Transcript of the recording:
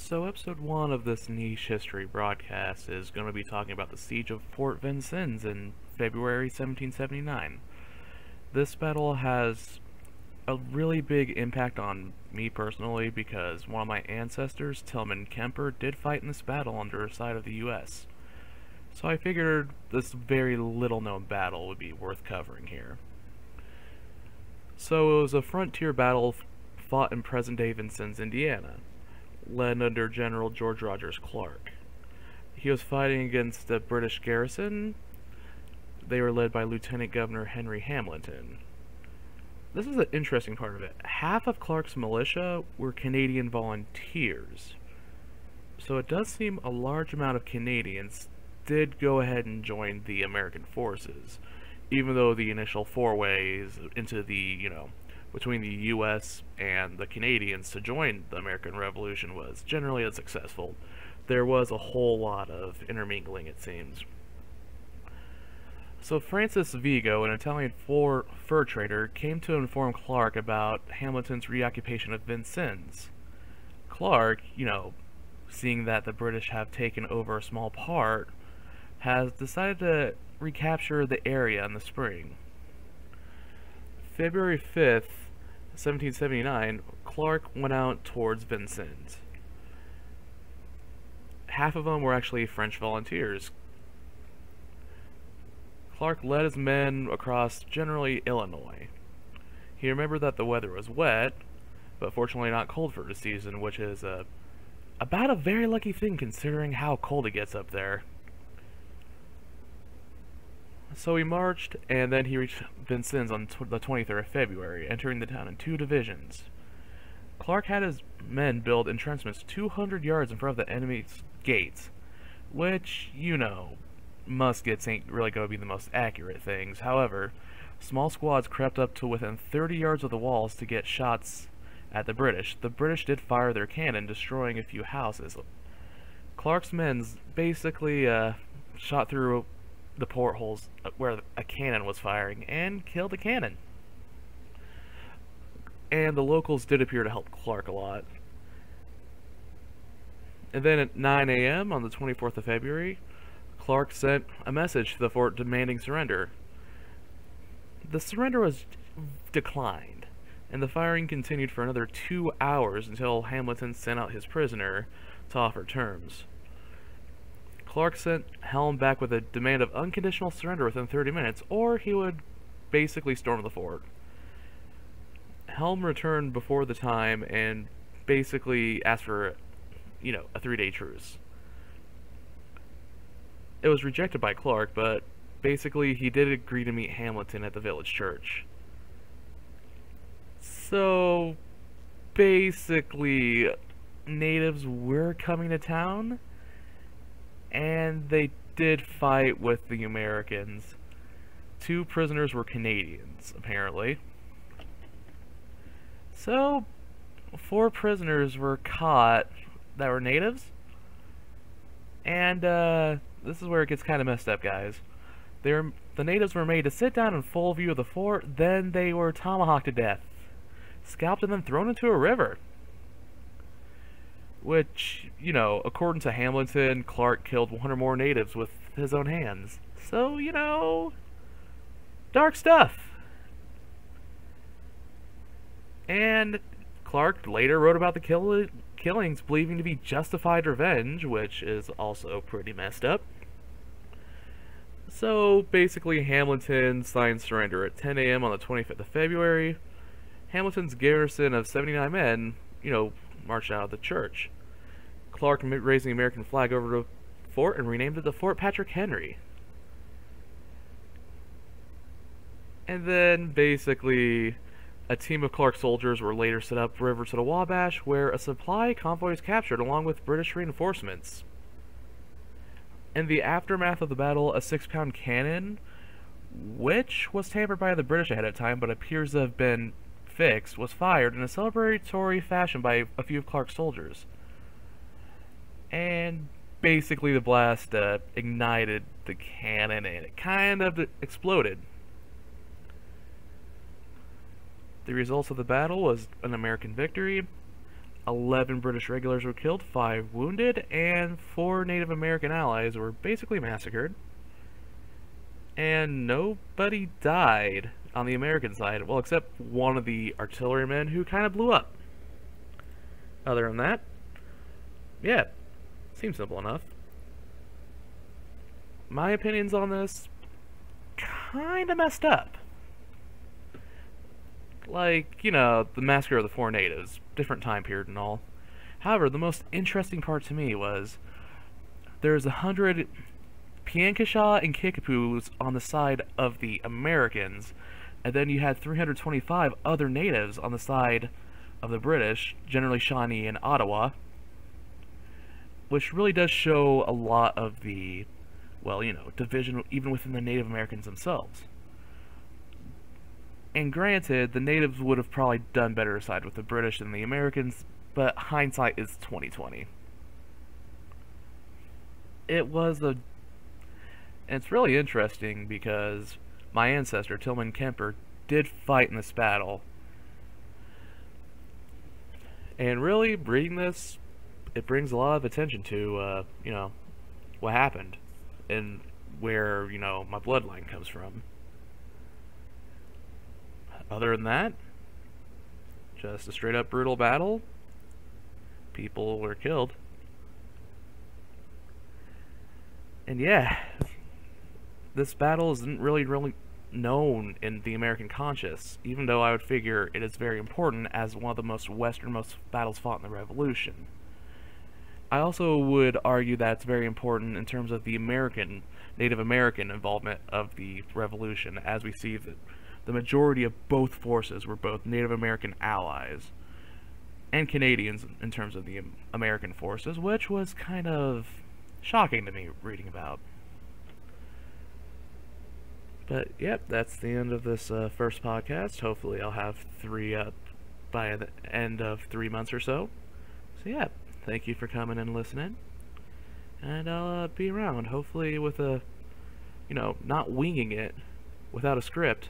So episode 1 of this niche history broadcast is going to be talking about the siege of Fort Vincennes in February 1779. This battle has a really big impact on me personally because one of my ancestors, Tillman Kemper, did fight in this battle on the side of the US. So I figured this very little known battle would be worth covering here. So it was a frontier battle fought in present-day Vincennes, Indiana, led under General George Rogers Clark. He was fighting against the British garrison. They were led by Lieutenant Governor Henry Hamilton. This is an interesting part of it. Half of Clark's militia were Canadian volunteers. So it does seem a large amount of Canadians did go ahead and join the American forces, even though the initial four-ways into the, between the US and the Canadians to join the American Revolution was generally unsuccessful. There was a whole lot of intermingling, it seems. So Francis Vigo, an Italian fur trader, came to inform Clark about Hamilton's reoccupation of Vincennes. Clark, seeing that the British have taken over a small part, has decided to recapture the area in the spring. February 5th, 1779, Clark went out towards Vincennes. Half of them were actually French volunteers. Clark led his men across generally Illinois. He remembered that the weather was wet, but fortunately not cold for the season, which is about a very lucky thing considering how cold it gets up there. So he marched, and then he reached Vincennes on the 23rd of February, entering the town in two divisions. Clark had his men build entrenchments 200 yards in front of the enemy's gates, which, muskets ain't really going to be the most accurate things. However, small squads crept up to within 30 yards of the walls to get shots at the British. The British did fire their cannon, destroying a few houses. Clark's men basically shot through the portholes where a cannon was firing and killed the cannon. And the locals did appear to help Clark a lot. And then at 9 a.m. on the 24th of February, Clark sent a message to the fort demanding surrender. The surrender was declined, and the firing continued for another 2 hours until Hamilton sent out his prisoner to offer terms. Clark sent Helm back with a demand of unconditional surrender within 30 minutes, or he would basically storm the fort. Helm returned before the time and basically asked for, a 3-day truce. It was rejected by Clark, but basically he did agree to meet Hamilton at the village church. So, basically, natives were coming to town, and they did fight with the Americans. 2 prisoners were Canadians, apparently. So, 4 prisoners were caught that were natives. And, this is where it gets kind of messed up, guys. The natives were made to sit down in full view of the fort, then they were tomahawked to death, scalped, and then thrown into a river. Which, according to Hamilton, Clark killed 1 or more natives with his own hands. So, dark stuff. And Clark later wrote about the killings believing to be justified revenge, which is also pretty messed up. So, basically, Hamilton signed surrender at 10 a.m. on the 25th of February. Hamilton's garrison of 79 men, marched out of the church. Clark raised the American flag over the fort and renamed it the Fort Patrick Henry. And then, basically, a team of Clark soldiers were later set up river to the Wabash, where a supply convoy was captured along with British reinforcements. In the aftermath of the battle, a 6-pound cannon, which was tampered by the British ahead of time but appears to have been fixed, was fired in a celebratory fashion by a few of Clark's soldiers. And basically the blast ignited the cannon and it kind of exploded. The results of the battle was an American victory. 11 British regulars were killed, 5 wounded, and 4 Native American allies were basically massacred. And nobody died on the American side, well, except one of the artillerymen who kind of blew up. Other than that, yeah, seems simple enough. My opinions on this, kinda messed up. Like, you know, the massacre of the 4 natives, different time period and all. However, the most interesting part to me was there's 100 Piankashaw and Kickapoos on the side of the Americans, and then you had 325 other natives on the side of the British, generally Shawnee and Ottawa, which really does show a lot of the, well, you know, division even within the Native Americans themselves. And granted, the natives would have probably done better to side with the British than the Americans, but hindsight is 20/20. It was a... And it's really interesting because my ancestor, Tillman Kemper, did fight in this battle. And really, reading this, it brings a lot of attention to, you know, what happened and where, you know, my bloodline comes from. Other than that, just a straight up brutal battle. People were killed. And yeah, this battle isn't really known in the American conscious, even though I would figure it is very important as one of the most westernmost battles fought in the Revolution. I also would argue that it's very important in terms of the Native American involvement of the Revolution, as we see that the majority of both forces were both Native American allies and Canadians in terms of the American forces, which was kind of shocking to me reading about. But yep, that's the end of this first podcast. Hopefully I'll have 3 up by the end of 3 months or so. So yeah, thank you for coming and listening. And I'll be around, hopefully with a, you know, not winging it without a script.